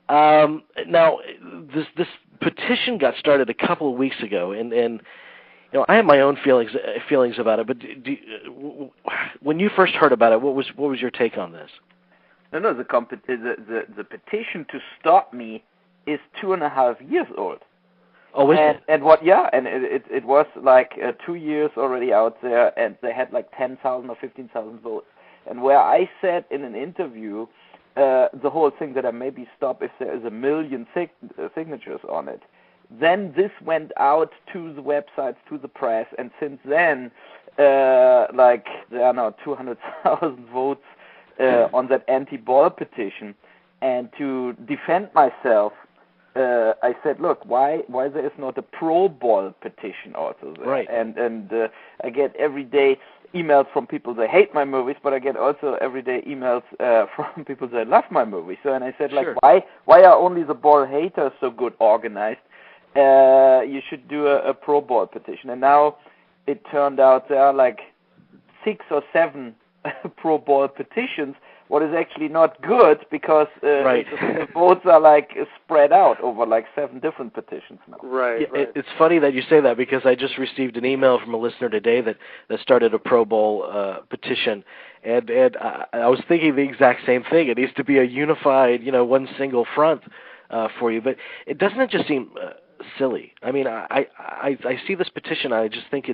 Now, this petition got started a couple of weeks ago, and I have my own feelings about it. But when you first heard about it, what was your take on this? No, the petition to stop me is 2.5 years old. Oh, is it? And what? Yeah, and it was like 2 years already out there, and they had like 10,000 or 15,000 votes. And where I said in an interview, the whole thing that I maybe stop if there is 1 million signatures on it. Then this went out to the websites, to the press, and since then, like there are now 200,000 votes on that anti-Boll petition. And to defend myself, I said, look, why there is not a pro-Boll petition also there? Right. And I get every day emails from people that hate my movies, but I get also every day emails from people that love my movies. So, and I said, Sure. like, why are only the Boll haters so good organized? You should do a pro-Boll petition. And now it turned out there are like 6 or 7 pro-Boll petitions, what is actually not good because right. the votes are like spread out over like 7 different petitions now. Right. Yeah, right. It's funny that you say that because I just received an email from a listener today that started a pro-Boll petition, and I was thinking the exact same thing. It needs to be a unified, one single front for you. But doesn't it just seem silly? I mean, I see this petition, I just think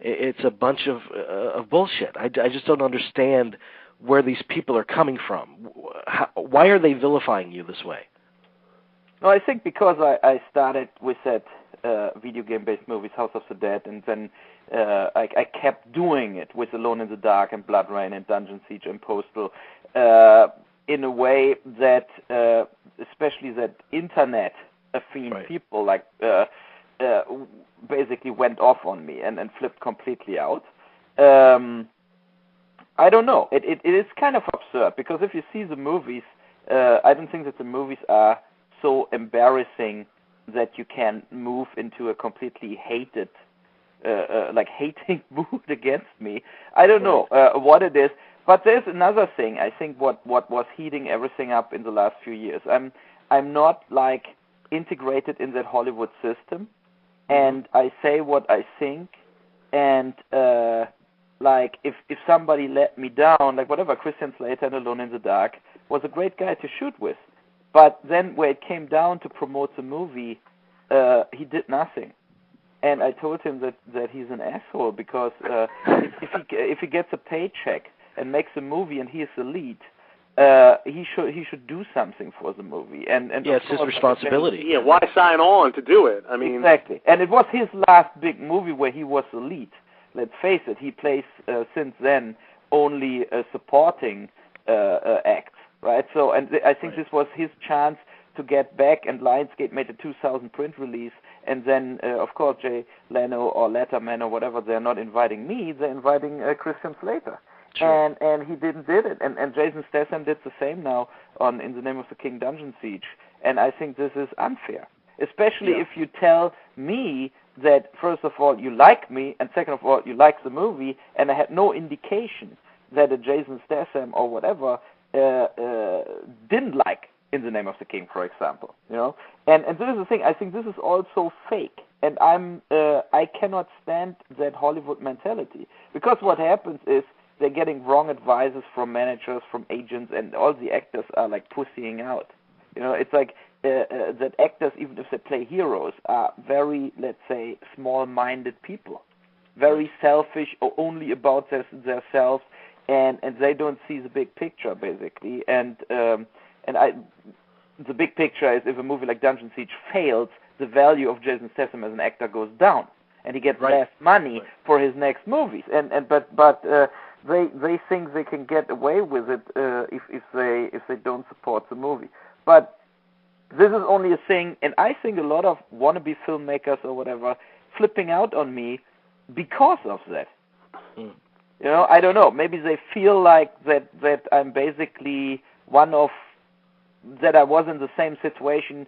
it's a bunch of bullshit. I just don't understand where these people are coming from. Why are they vilifying you this way? No, I think because I started with that video game-based movies, House of the Dead, and then I kept doing it with Alone in the Dark and Blood Rain and Dungeon Siege and Postal in a way that, especially that internet-affine right. people like basically went off on me and flipped completely out. I don't know. It is kind of absurd because if you see the movies, I don't think that the movies are so embarrassing that you can move into a completely hated, hating mood against me. I don't know what it is, but there's another thing. I think what was heating everything up in the last few years. I'm not like integrated in that Hollywood system, and I say what I think, and like if somebody let me down, like whatever, Christian Slater in Alone in the Dark was a great guy to shoot with, but then when it came down to promote the movie, he did nothing, and I told him that he's an asshole because if he gets a paycheck and makes a movie and he is the lead, he should do something for the movie, and yeah, it's his responsibility. Yeah, why sign on to do it? I mean, exactly, and it was his last big movie where he was the lead. Let's face it, he plays since then only supporting acts, right? So, and I think this was his chance to get back, and Lionsgate made a 2000 print release, and then, of course, Jay Leno or Letterman or whatever, they're not inviting me, they're inviting Christian Slater. Sure. And he did it, and Jason Statham did the same now on In the Name of the King Dungeon Siege, and I think this is unfair, especially if you tell me that first of all you like me, and second of all you like the movie, and I had no indication that a Jason Statham or whatever didn't like In the Name of the King, for example, And this is the thing. I think this is also fake, and I cannot stand that Hollywood mentality, because what happens is they're getting wrong advices from managers, from agents, and all the actors are like pussying out. It's like that actors, even if they play heroes, are very, let's say, small-minded people, very selfish or only about themselves, and they don't see the big picture, basically. And the big picture is if a movie like Dungeon Siege fails, the value of Jason Statham as an actor goes down, and he gets less money for his next movies. But they think they can get away with it if they don't support the movie. But this is only a thing, and I think a lot of wannabe filmmakers or whatever flipping out on me because of that. I don't know. Maybe they feel like that I'm basically that I was in the same situation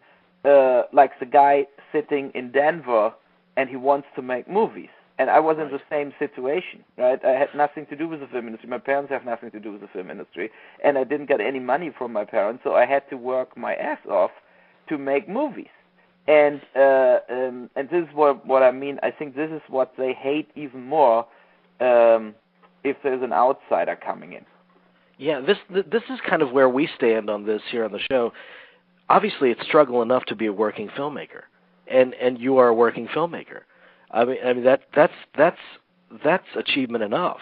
like the guy sitting in Denver and he wants to make movies. And I was in the same situation, right? I had nothing to do with the film industry. My parents have nothing to do with the film industry, and I didn't get any money from my parents, so I had to work my ass off to make movies. And this is what I mean. I think this is what they hate even more if there's an outsider coming in. Yeah, this is kind of where we stand on this here on the show. Obviously, it's struggle enough to be a working filmmaker, and you are a working filmmaker. I mean that's achievement enough.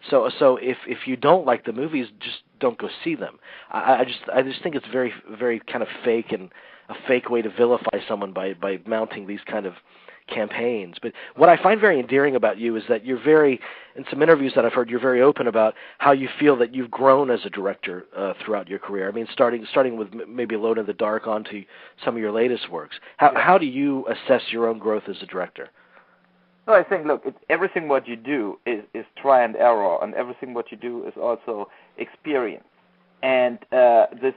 So if you don't like the movies, just don't go see them. I just think it's very very kind of fake and a fake way to vilify someone by mounting these kind of campaigns. But what I find very endearing about you is that you're very, in some interviews that I've heard, you're very open about how you feel that you've grown as a director throughout your career. I mean, starting with maybe Alone in the Dark onto some of your latest works. How do you assess your own growth as a director? So I think, look, everything what you do is try and error, and everything what you do is also experience. And this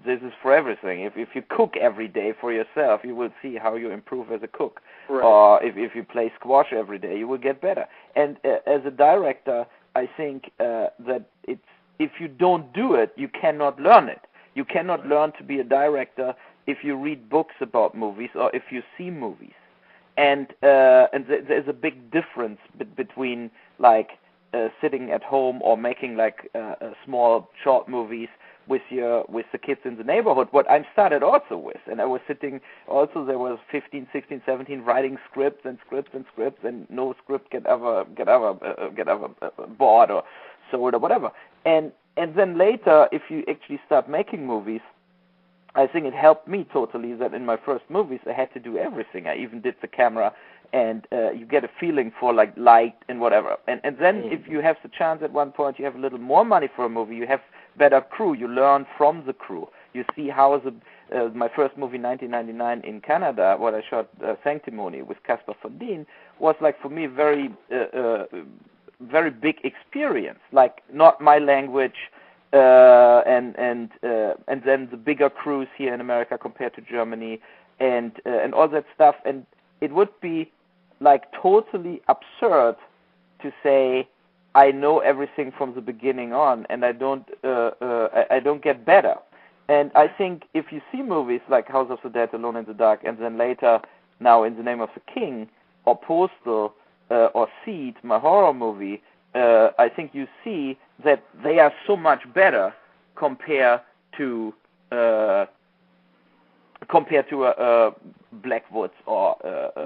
is for everything. If you cook every day for yourself, you will see how you improve as a cook. Right. Or if you play squash every day, you will get better. And as a director, I think that if you don't do it, you cannot learn it. You cannot learn to be a director if you read books about movies or if you see movies. And there's a big difference between like sitting at home or making like small short movies with the kids in the neighborhood, what I started also with. And I was sitting also, there was 15, 16, 17 writing scripts, and no script get ever bought or sold or whatever. And then later, if you actually start making movies, I think it helped me totally that in my first movies I had to do everything. I even did the camera, and you get a feeling for like light and whatever. And then if you have the chance at one point, you have a little more money for a movie, you have better crew, you learn from the crew. You see how my first movie, 1999 in Canada, what I shot, Sanctimony with Caspar Van Dien, was like for me very big experience. Like not my language, and then the bigger crews here in America compared to Germany, and all that stuff. And it would be like totally absurd to say I know everything from the beginning on, and I don't get better. And I think if you see movies like House of the Dead, Alone in the Dark, and then later now In the Name of the King, or Postal, or Seed, my horror movie, I think you see that they are so much better compared to Blackwoods or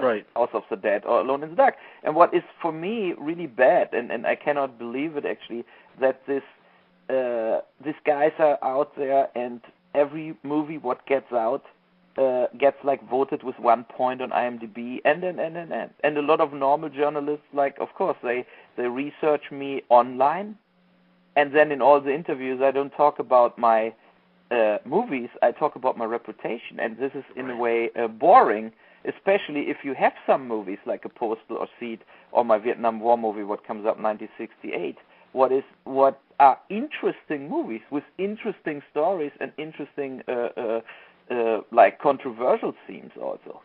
right. House of the Dead or Alone in the Dark. And what is for me really bad, and I cannot believe it actually, that these guys are out there, and every movie what gets out gets like voted with 1 point on IMDb, and a lot of normal journalists, like, of course they research me online, and then in all the interviews I don't talk about my movies, I talk about my reputation, and this is in a way boring, especially if you have some movies like a Postal or Seed or my Vietnam War movie what comes up 1968, what are interesting movies with interesting stories and interesting like controversial themes also.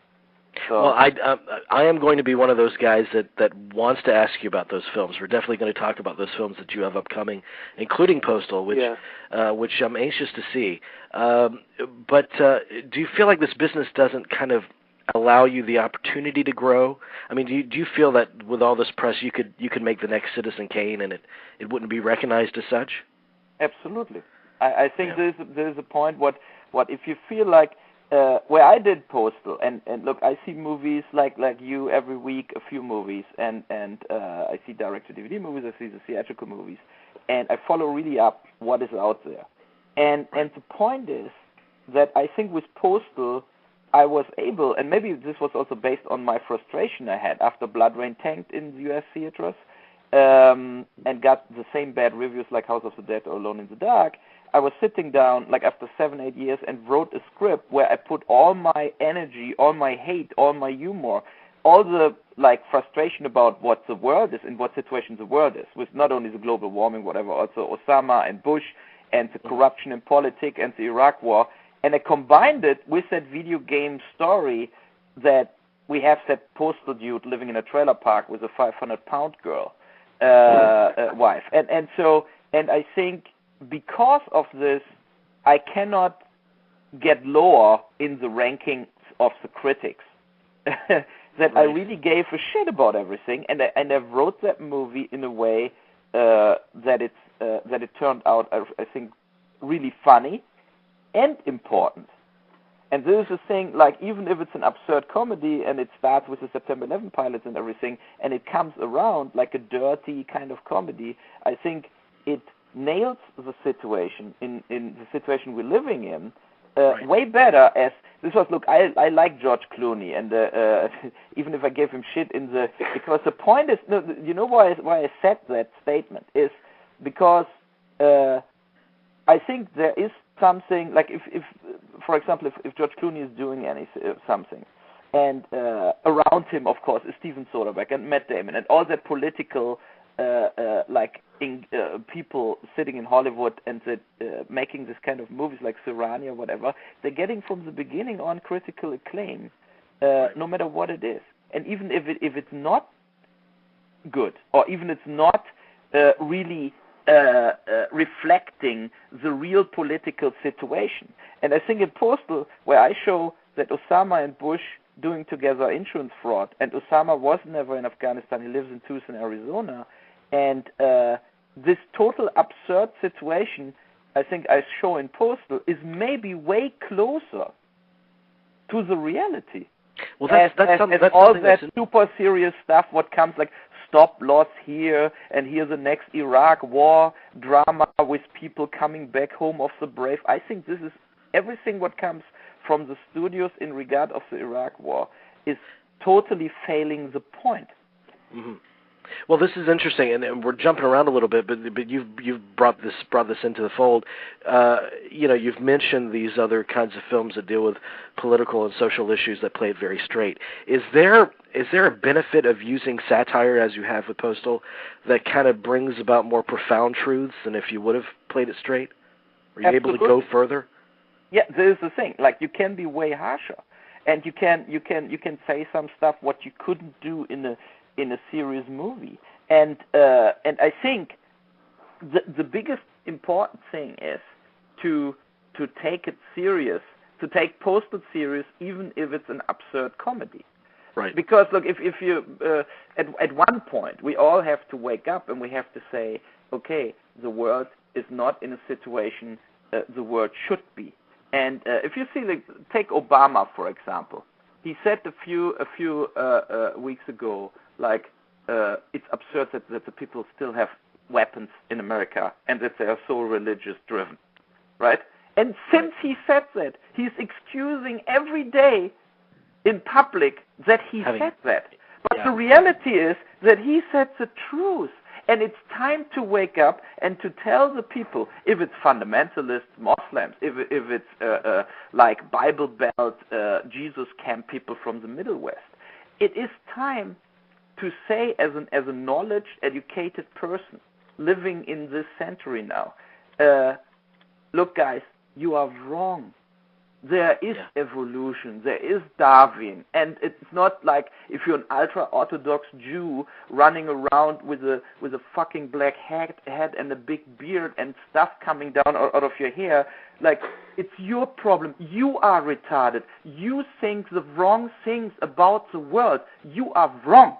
So, well, I am going to be one of those guys that wants to ask you about those films. We're definitely going to talk about those films that you have upcoming, including Postal, which I'm anxious to see. But do you feel like this business doesn't kind of allow you the opportunity to grow? I mean, do you feel that with all this press you could make the next Citizen Kane and it wouldn't be recognized as such? Absolutely. I think there's a point what if you feel like where I did Postal, and look, I see movies like you every week, a few movies, and I see direct-to-DVD movies, I see the theatrical movies, and I follow really up what is out there. And the point is that I think with Postal, I was able, and maybe this was also based on my frustration I had after Blood Rain tanked in the U.S. theaters, and got the same bad reviews like House of the Dead or Alone in the Dark. I was sitting down like after 7-8 years and wrote a script where I put all my energy, all my hate, all my humor, all the like frustration about what the world is and what situation the world is, with not only the global warming, whatever, also Osama and Bush and the corruption in politics and the Iraq war, and I combined it with that video game story that we have that Postal dude living in a trailer park with a 500-pound girl wife, and I think because of this, I cannot get lower in the rankings of the critics. That I really gave a shit about everything, and I wrote that movie in a way that it turned out, I think, really funny and important. And this is the thing, like, even if it's an absurd comedy and it starts with the September 11 pilots and everything, and it comes around like a dirty kind of comedy, I think it nails the situation in the situation we're living in way better. As this was, look, I like George Clooney, and even if I gave him shit because the point is, no, you know why I said that statement is because I think there is something, like if for example, if George Clooney is doing something, and around him, of course, is Steven Soderbergh and Matt Damon and all that political people sitting in Hollywood and making this kind of movies like Serrani or whatever, they're getting from the beginning on critical acclaim, no matter what it is. And even if it's not good, or even it's not really reflecting the real political situation. And I think in Postal, where I show that Osama and Bush doing together insurance fraud, and Osama was never in Afghanistan, he lives in Tucson, Arizona, and this total absurd situation, I think I show in Postal, is maybe way closer to the reality. Well, that's all that super serious stuff, what comes like stop loss here, and here's the next Iraq war drama with people coming back home of the brave. I think this is everything what comes from the studios in regard of the Iraq war is totally failing the point. Mm-hmm. Well, this is interesting, and we're jumping around a little bit, but you've brought this into the fold. You've mentioned these other kinds of films that deal with political and social issues that play it very straight. Is there a benefit of using satire, as you have with Postal, that kind of brings about more profound truths than if you would have played it straight? Are you able to go further? Yeah, this is the thing. Like, you can be way harsher, and you can say some stuff what you couldn't do in a serious movie, and I think the biggest important thing is to take it serious, to take Postal serious, even if it's an absurd comedy. Right. Because look, if you at one point we all have to wake up and we have to say, okay, the world is not in a situation the world should be. And if you see, like, take Obama for example, he said a few weeks ago, like, it's absurd that the people still have weapons in America and that they are so religious driven, right? And since he said that, he's excusing every day in public that he said that. But the reality is that he said the truth. And it's time to wake up and to tell the people, if it's fundamentalist Muslims, if it's like Bible Belt, Jesus camp people from the Middle West, it is time to say, as a knowledge, educated person living in this century now, look, guys, you are wrong. There is evolution, there is Darwin, and it's not like if you're an ultra-Orthodox Jew running around with a fucking black hat and a big beard and stuff coming down out of your hair, like, it's your problem. You are retarded. You think the wrong things about the world. You are wrong.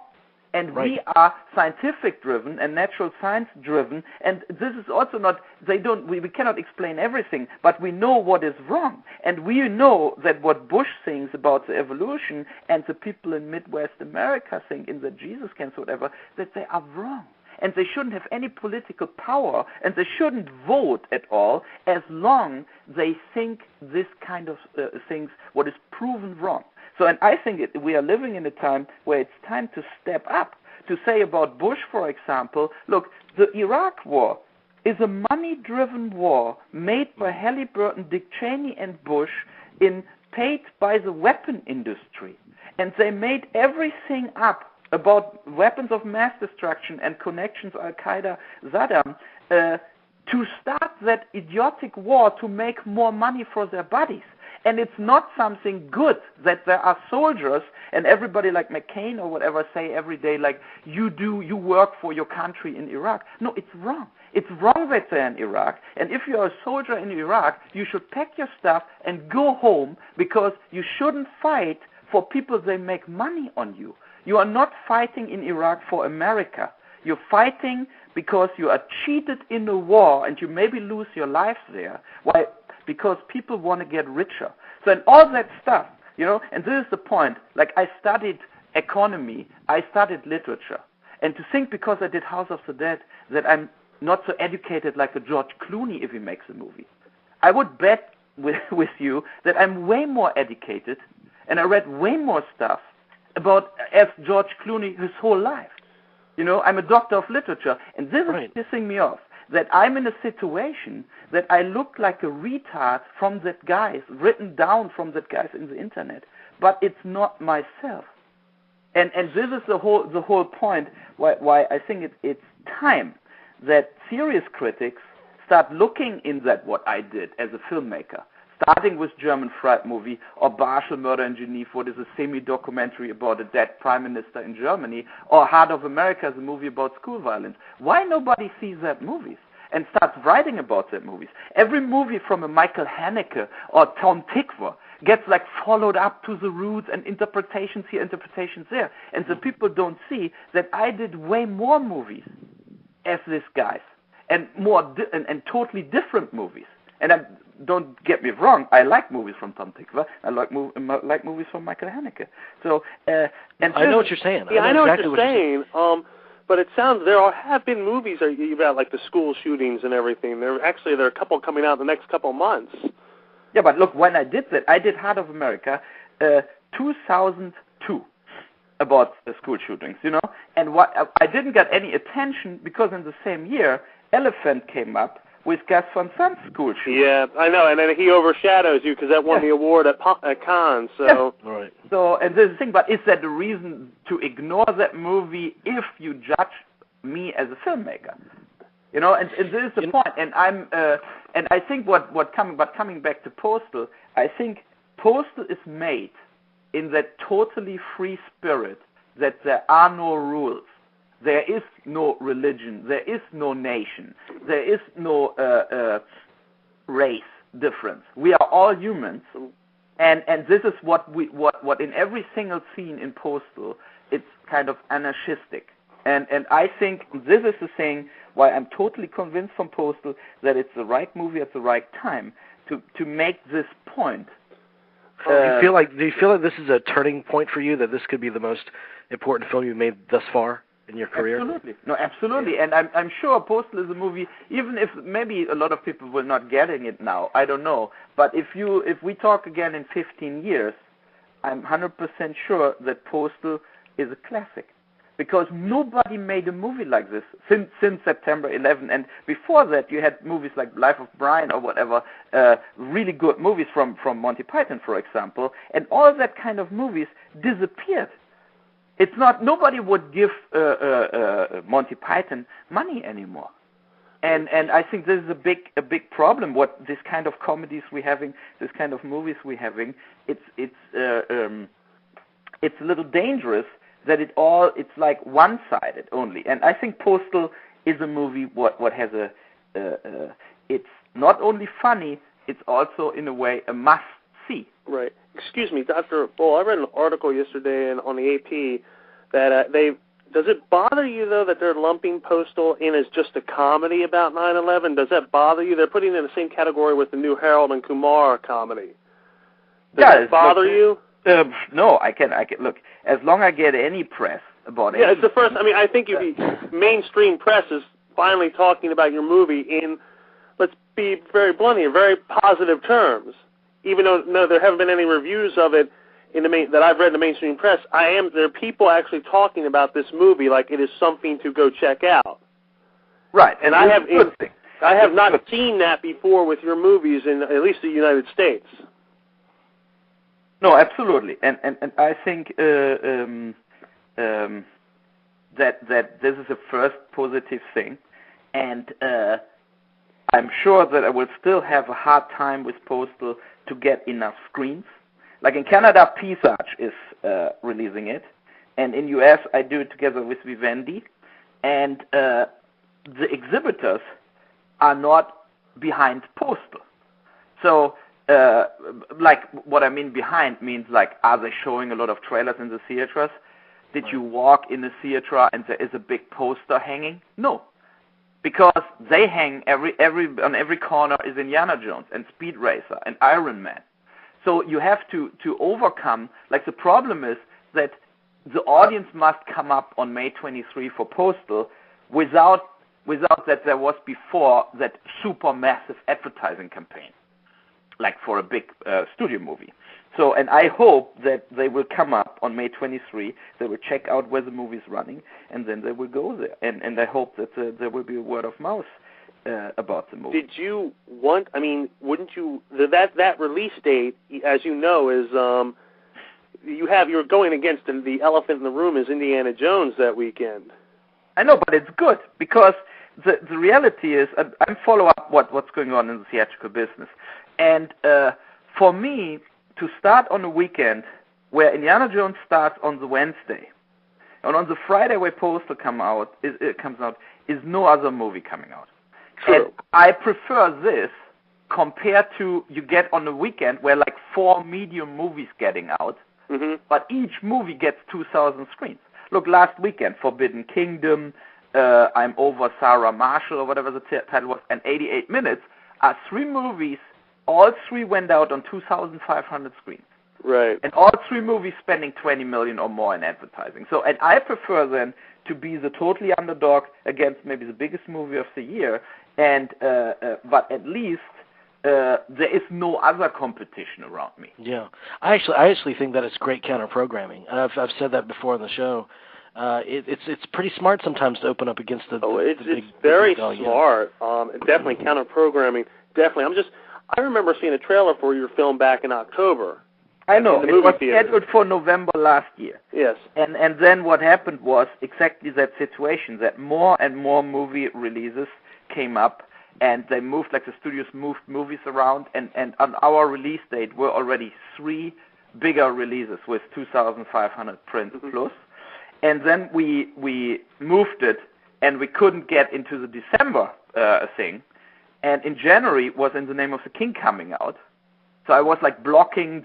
And we are scientific-driven and natural science-driven, and this is also not, we cannot explain everything, but we know what is wrong. And we know that what Bush thinks about the evolution and the people in Midwest America think in the Jesus camps or whatever, that they are wrong. And they shouldn't have any political power, and they shouldn't vote at all as long they think this kind of things, what is proven wrong. So, and I think we are living in a time where it's time to step up, to say about Bush, for example, look, the Iraq war is a money-driven war made by Halliburton, Dick Cheney, and Bush, paid by the weapon industry. And they made everything up about weapons of mass destruction and connections Al-Qaeda, Saddam, to start that idiotic war to make more money for their buddies. And it's not something good that there are soldiers and everybody like McCain or whatever say every day like you work for your country in Iraq. No, it's wrong. It's wrong that they're in Iraq. And if you're a soldier in Iraq, you should pack your stuff and go home because you shouldn't fight for people that make money on you. You are not fighting in Iraq for America. You're fighting because you are cheated in a war and you maybe lose your life there. Why? Because people want to get richer. So and all that stuff, and this is the point. Like I studied economy, I studied literature. And to think because I did House of the Dead that I'm not so educated like a George Clooney if he makes a movie. I would bet with you that I'm way more educated and I read way more stuff about as George Clooney his whole life. I'm a doctor of literature, and this is pissing me off, that I'm in a situation that I look like a retard from that guys, written down from that guys in the internet, but it's not myself. And this is the whole point why I think it's time that serious critics start looking in that what I did as a filmmaker. Starting with German Fright Movie or Barschel Murder in Geneva, what is a semi-documentary about a dead prime minister in Germany, or Heart of America, the movie about school violence. Why nobody sees that movies and starts writing about that movies? Every movie from a Michael Haneke or Tom Tykwer gets like followed up to the roots and interpretations here, interpretations there. And the people don't see that I did way more movies as these guys and more and totally different movies. And don't get me wrong, I like movies from Tom Tykwer. I like movies from Michael Haneke. So, and I know what you're saying. Yeah, I know exactly what you're saying. But it sounds have been movies about like the school shootings and everything. There are a couple coming out in the next couple months. Yeah, but look, when I did that, I did Heart of America, 2002, about the school shootings, And what I didn't get any attention because in the same year, Elephant came up with Gus Van Sant's school shooting. Yeah, I know, and then he overshadows you because that won the award at Cannes. So, right. So, and this is the thing, but is that the reason to ignore that movie if you judge me as a filmmaker? And this is the point. And and I think coming back to Postal, I think Postal is made in that totally free spirit that there are no rules. There is no religion. There is no nation. There is no race difference. We are all humans, and this is what in every single scene in Postal, it's kind of anarchistic. And I think this is the thing why I'm totally convinced from Postal that it's the right movie at the right time to make this point. Do you feel like this is a turning point for you? That this could be the most important film you've made thus far in your career? Absolutely. No, absolutely. Yeah. And I'm sure Postal is a movie, even if maybe a lot of people will not getting it now, I don't know. But if we talk again in 15 years, I'm 100% sure that Postal is a classic. Because nobody made a movie like this since September 11. And before that, you had movies like Life of Brian or whatever, really good movies from Monty Python, for example. And all that kind of movies disappeared. It's not, nobody would give Monty Python money anymore. And I think this is a big problem, what this kind of comedies we're having, this kind of movies we're having, it's a little dangerous that it's like one-sided only. And I think Postal is a movie what has it's not only funny, it's also in a way a must-see. Right. Excuse me, Dr. Boll, I read an article yesterday on the AP that does it bother you, though, that they're lumping Postal in as just a comedy about 9/11? Does that bother you? They're putting it in the same category with the new Harold and Kumar comedy. Does it bother you? No, I can look, as long as I get any press about it. Yeah, it's the first, I think mainstream press is finally talking about your movie in, let's be very blunt here, very positive terms. Even though there haven't been any reviews of it that I've read in the mainstream press, there are people actually talking about this movie like it is something to go check out. Right, and I have not seen that before with your movies in at least the United States. No, absolutely, and I think that this is the first positive thing, and I'm sure that I will still have a hard time with Postal to get enough screens. Like in Canada, Pisarch is releasing it, and in US I do it together with Vivendi, and the exhibitors are not behind Postal. So, like what I mean behind means like, are they showing a lot of trailers in the theaters? Did you walk in the theater and there is a big poster hanging? No. Because they hang on every corner is Indiana Jones and Speed Racer and Iron Man. So you have to overcome, like the problem is that the audience must come up on May 23 for Postal without that there was before that super massive advertising campaign, like for a big studio movie. So, and I hope that they will come up on May 23, they will check out where the movie is running, and then they will go there. And I hope that there will be a word of mouth about the movie. Did you want, I mean, wouldn't you, that release date, as you know, is, you're going against the elephant in the room is Indiana Jones that weekend. I know, but it's good, because the reality is, I'm follow up what's going on in the theatrical business. And for me, to start on a weekend where Indiana Jones starts on the Wednesday, and on the Friday where Postal comes out, is no other movie coming out. True. And I prefer this compared to you get on a weekend where like 4 medium movies getting out, but each movie gets 2,000 screens. Look, last weekend, Forbidden Kingdom, I'm Over Sarah Marshall, or whatever the title was, and 88 Minutes, are 3 movies. All 3 went out on 2,500 screens. Right. And all 3 movies spending $20 million or more in advertising. So, and I prefer then to be the totally underdog against maybe the biggest movie of the year, and but at least there is no other competition around me. Yeah, I actually think that it's great counter programming. I've said that before on the show. It's pretty smart sometimes to open up against the. It's big, very big smart. Definitely counter programming. Definitely. I remember seeing a trailer for your film back in October. I know. It was theater. scheduled for November last year. Yes. And then what happened was exactly that situation, that more and more movie releases came up, and they moved, like the studios moved movies around, and on our release date were already 3 bigger releases with 2,500 prints plus. And then we moved it, and we couldn't get into the December thing. And in January was In the Name of the King coming out. So I was like blocking,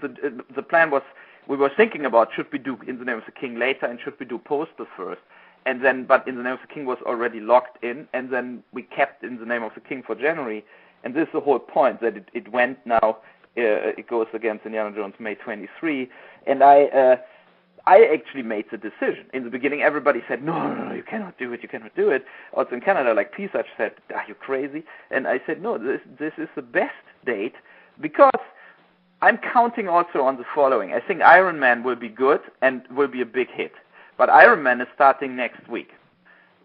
the plan was, we were thinking about should we do In the Name of the King later and should we do Postal first. And then, but In the Name of the King was already locked in, and then we kept In the Name of the King for January. And this is the whole point, that it went now, it goes against Indiana Jones May 23. And I actually made the decision. In the beginning, everybody said, no, you cannot do it. Also in Canada, like Pisarch said, are you crazy? And I said, no, this is the best date, because I'm counting also on the following. I think Iron Man will be good and will be a big hit. But Iron Man is starting next week.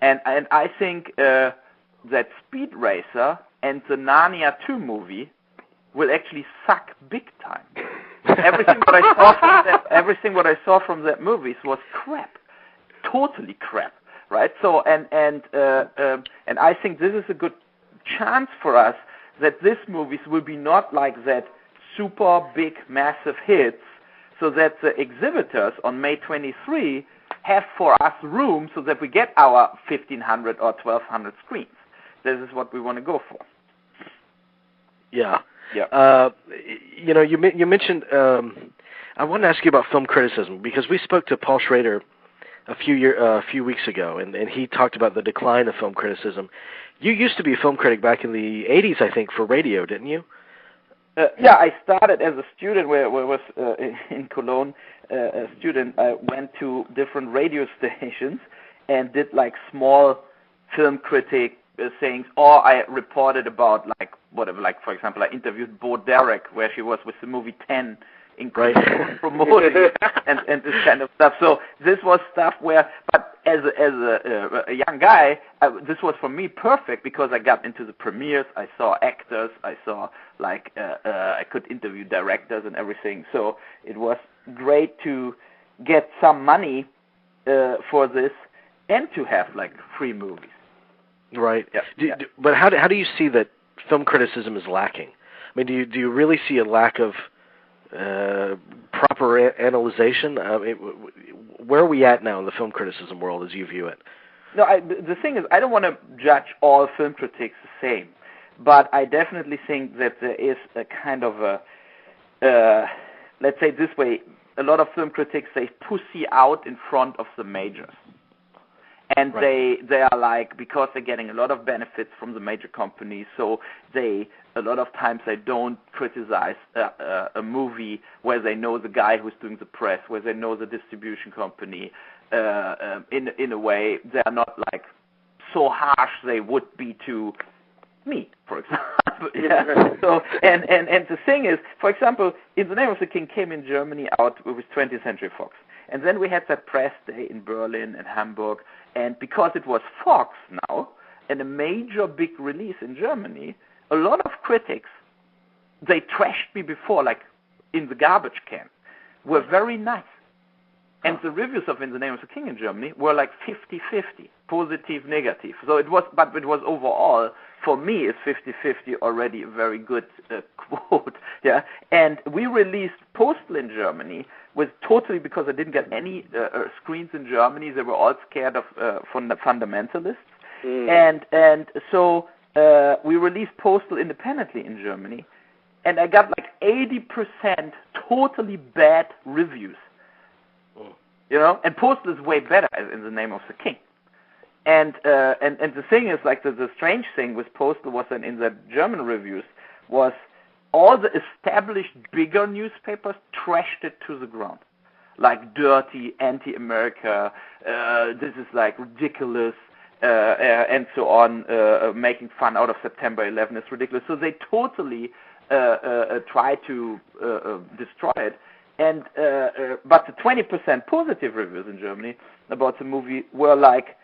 And I think that Speed Racer and the Narnia 2 movie will actually suck big time. Everything what I saw from that movie was crap, totally crap, right? So and I think this is a good chance for us that these movies will be not like that super big massive hits, so that the exhibitors on May 23 have for us room so that we get our 1,500 or 1,200 screens. This is what we want to go for. Yeah. Yeah. You mentioned. I want to ask you about film criticism, because we spoke to Paul Schrader a few weeks ago, and he talked about the decline of film criticism. You used to be a film critic back in the 80s, I think, for radio, didn't you? Yeah, I started as a student where I was in Cologne. A student, I went to different radio stations and did like small film critic things, or I reported about like whatever, like for example, I interviewed Bo Derek, where she was with the movie 10 in promoting it, and this kind of stuff. So this was stuff where, but as a young guy, this was for me perfect, because I got into the premieres, I saw actors, I saw like I could interview directors and everything. So it was great to get some money for this and to have like free movies. Right. Yeah. But how do you see that film criticism is lacking? I mean, do you really see a lack of proper analyzation? Where are we at now in the film criticism world as you view it? No, the thing is, I don't want to judge all film critics the same, but I definitely think that there is a kind of a, let's say it this way, a lot of film critics, they pussy out in front of the majors. And right. they are like, because they're getting a lot of benefits from the major companies, so a lot of times they don't criticize a movie where they know the guy who's doing the press, where they know the distribution company. In a way, they are not like so harsh they would be to me, for example. Yeah. So and the thing is, for example, In the Name of the King came in Germany out with 20th Century Fox. And then we had that press day in Berlin and Hamburg, and because it was Fox now, and a major big release in Germany, a lot of critics, they trashed me before, like in the garbage can, were very nice. And the reviews of In the Name of the King in Germany were like 50-50, positive, negative. So it was overall, for me, it's 50-50 already a very good quote. Yeah. And we released Postal in Germany with totally, because I didn't get any screens in Germany, they were all scared of fundamentalists. And so we released Postal independently in Germany, and I got like 80% totally bad reviews. You know, and Postal is way better In the Name of the King. And the thing is, like, the strange thing with Postal was that in the German reviews was all the established bigger newspapers trashed it to the ground. Like dirty, anti-America, this is like ridiculous, and so on, making fun out of September 11 is ridiculous. So they totally tried to destroy it. And but the 20% positive reviews in Germany about the movie were like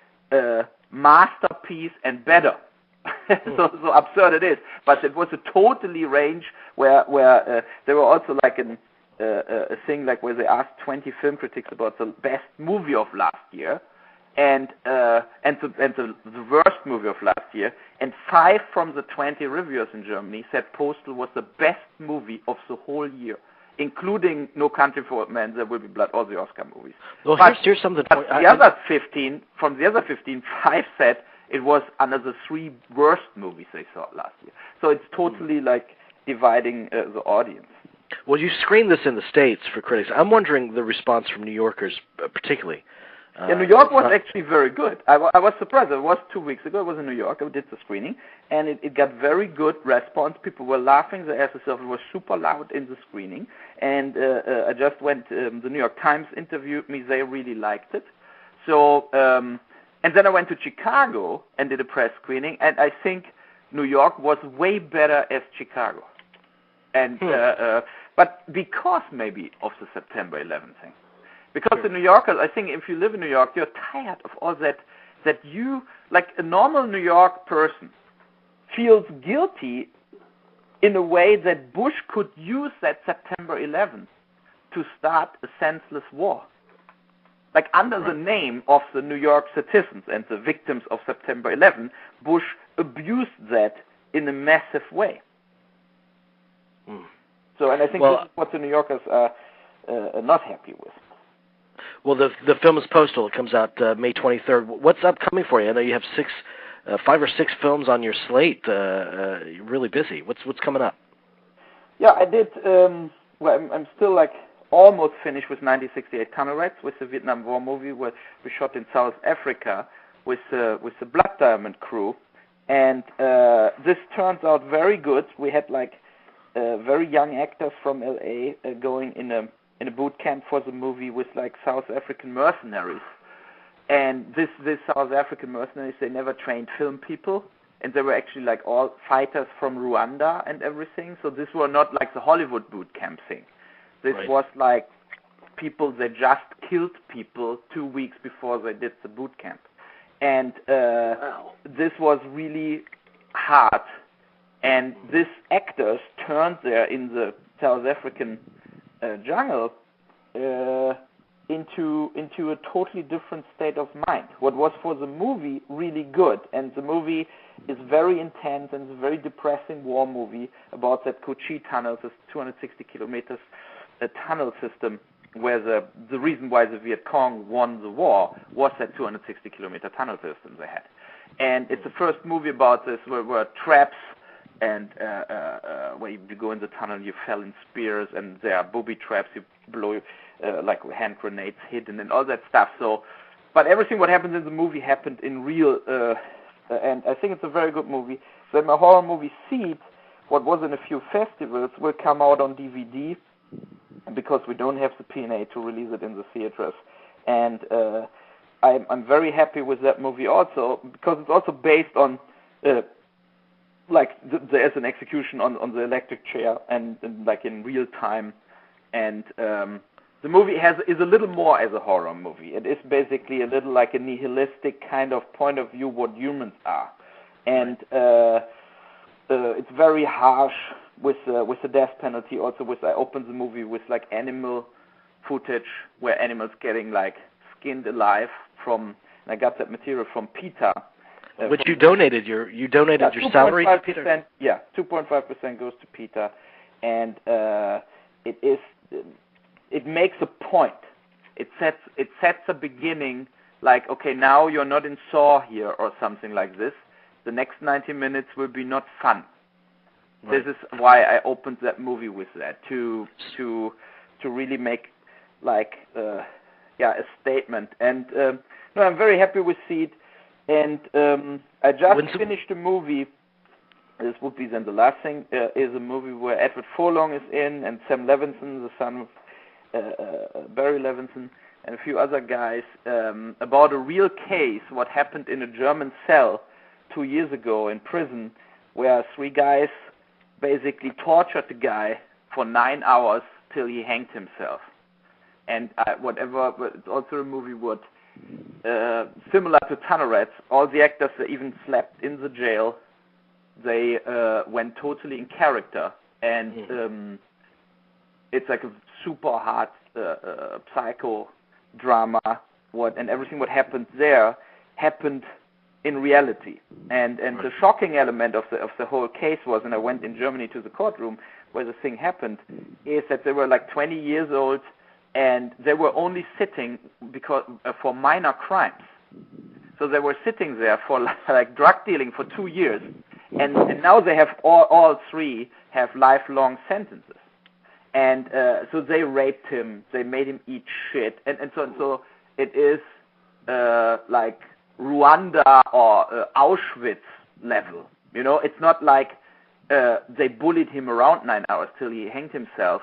masterpiece and better. So absurd it is, but it was a totally range where there were also like a thing like where they asked 20 film critics about the best movie of last year, and the worst movie of last year, and 5 from the 20 reviewers in Germany said Postal was the best movie of the whole year, including No Country for Old Men, There Will Be Blood, all the Oscar movies. Well, here's something. But the other 15, 5 said it was under the 3 worst movies they saw last year. So it's totally like dividing the audience. Well, you screened this in the States for critics. I'm wondering the response from New Yorkers, particularly. New York was actually very good. I was surprised. It was 2 weeks ago. I was in New York. I did the screening, and it got very good response. People were laughing their asses off. It was super loud in the screening. And I just went, the New York Times interviewed me. They really liked it. So, and then I went to Chicago and did a press screening, and I think New York was way better as Chicago. And but because maybe of the September 11 thing. Because the New Yorkers, I think if you live in New York, you're tired of all that you, like a normal New York person, feels guilty in a way that Bush could use that September 11th to start a senseless war. Like under the name of the New York citizens and the victims of September 11, Bush abused that in a massive way. So, and I think this is what the New Yorkers are not happy with. Well, the film is Postal. It comes out May 23rd. What's upcoming for you? I know you have 5 or 6 films on your slate. You're really busy. What's coming up? Yeah, I did. Well, I'm still like almost finished with 1968 Comrades, with the Vietnam War movie where we shot in South Africa with the Blood Diamond crew, and this turns out very good. We had like very young actors from LA going in a boot camp for the movie with like South African mercenaries, and this South African mercenaries, they never trained film people, and they were actually like all fighters from Rwanda and everything. So this were not like the Hollywood boot camp thing. This was like people that just killed people 2 weeks before they did the boot camp, and this was really hard. And these actors turned there in the South African jungle into a totally different state of mind. What was for the movie really good, and the movie is very intense and it's a very depressing war movie about that Kochi tunnel, this 260 kilometers tunnel system, where the reason why the Viet Cong won the war was that 260 kilometer tunnel system they had. And it's the first movie about this where traps and where you go in the tunnel, you fell in spears, and there are booby traps, you blow like hand grenades hidden and all that stuff. So, but everything what happens in the movie happened in real, and I think it's a very good movie. So my horror movie Seed, what was in a few festivals, will come out on DVD because we don't have the P&A to release it in the theaters. And I'm very happy with that movie also because it's also based on like there's an execution on the electric chair and like in real time, and the movie is a little more as a horror movie. It is basically a little like a nihilistic kind of point of view what humans are, and it's very harsh with the death penalty. Also, I opened the movie with like animal footage where animals getting like skinned alive from. And I got that material from PETA. Which you donated your salary to PETA? Yeah, 2.5% goes to PETA, and it makes a point. It sets a beginning, like, okay, now you're not in Saw here or something like this. The next 90 minutes will be not fun. Right. This is why I opened that movie with that, to really make like a statement. And no, I'm very happy with Seed. And I just finished a movie. This would be then the last thing. Is a movie where Edward Furlong is in, and Sam Levinson, the son of Barry Levinson, and a few other guys, about a real case, what happened in a German cell 2 years ago in prison, where 3 guys basically tortured the guy for 9 hours till he hanged himself. And it's also a movie what similar to Tunnel Rats, all the actors that even slept in the jail, they went totally in character, and it's like a super hard psycho drama. And everything what happened there happened in reality. And the shocking element of the whole case was, and I went in Germany to the courtroom where the thing happened, is that they were like 20 years old. And they were only sitting because for minor crimes. So they were sitting there for like drug dealing for 2 years, and now they have all 3 have lifelong sentences. And so they raped him, they made him eat shit, and so it is like Rwanda or Auschwitz level. You know, it's not like they bullied him around 9 hours till he hanged himself.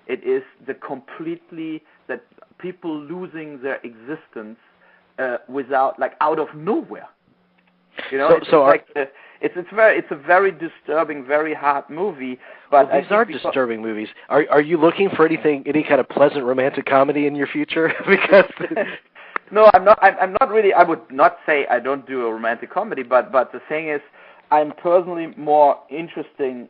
It is the completely that people losing their existence without, like, out of nowhere. You know, it's a very disturbing, very hard movie. But these are disturbing movies. Are you looking for any kind of pleasant romantic comedy in your future? Because no, I'm not really. I would not say I don't do a romantic comedy, but the thing is, I'm personally more interested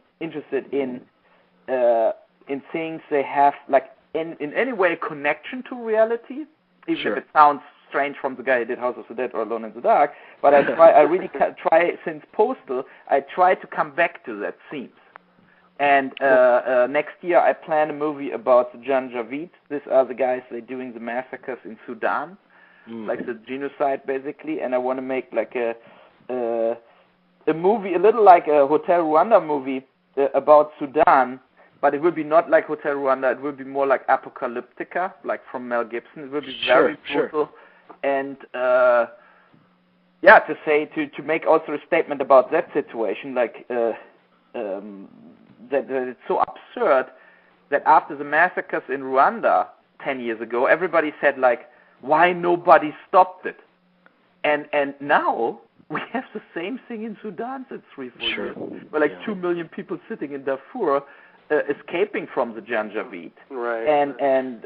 in things they have, like, in any way a connection to reality, even if it sounds strange from the guy who did House of the Dead or Alone in the Dark. But I really try, since Postal, I try to come back to that themes. And next year I plan a movie about the Janjaweed. These are the guys that are doing the massacres in Sudan, like the genocide basically. And I want to make like a movie, a little like a Hotel Rwanda movie about Sudan. But it will be not like Hotel Rwanda. It will be more like Apocalyptica, like from Mel Gibson. It will be very brutal. And to make also a statement about that situation, like that it's so absurd that after the massacres in Rwanda 10 years ago, everybody said, like, why nobody stopped it? And now we have the same thing in Sudan since 3-4 years. Where like 2 million people sitting in Darfur escaping from the Janjaweed. Right. And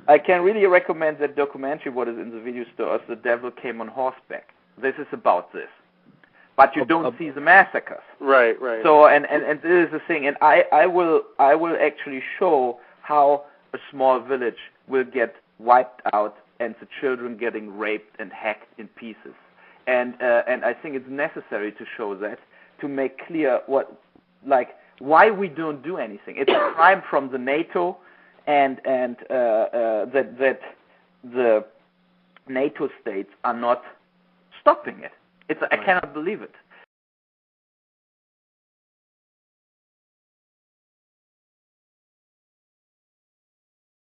I can really recommend that documentary what is in the video stores, The Devil Came on Horseback. This is about this. But you don't see the massacres. Right. So and this is the thing, and I will actually show how a small village will get wiped out and the children getting raped and hacked in pieces. And I think it's necessary to show that, to make clear why we don't do anything. It's a crime from the NATO, and that the NATO states are not stopping it. I cannot believe it.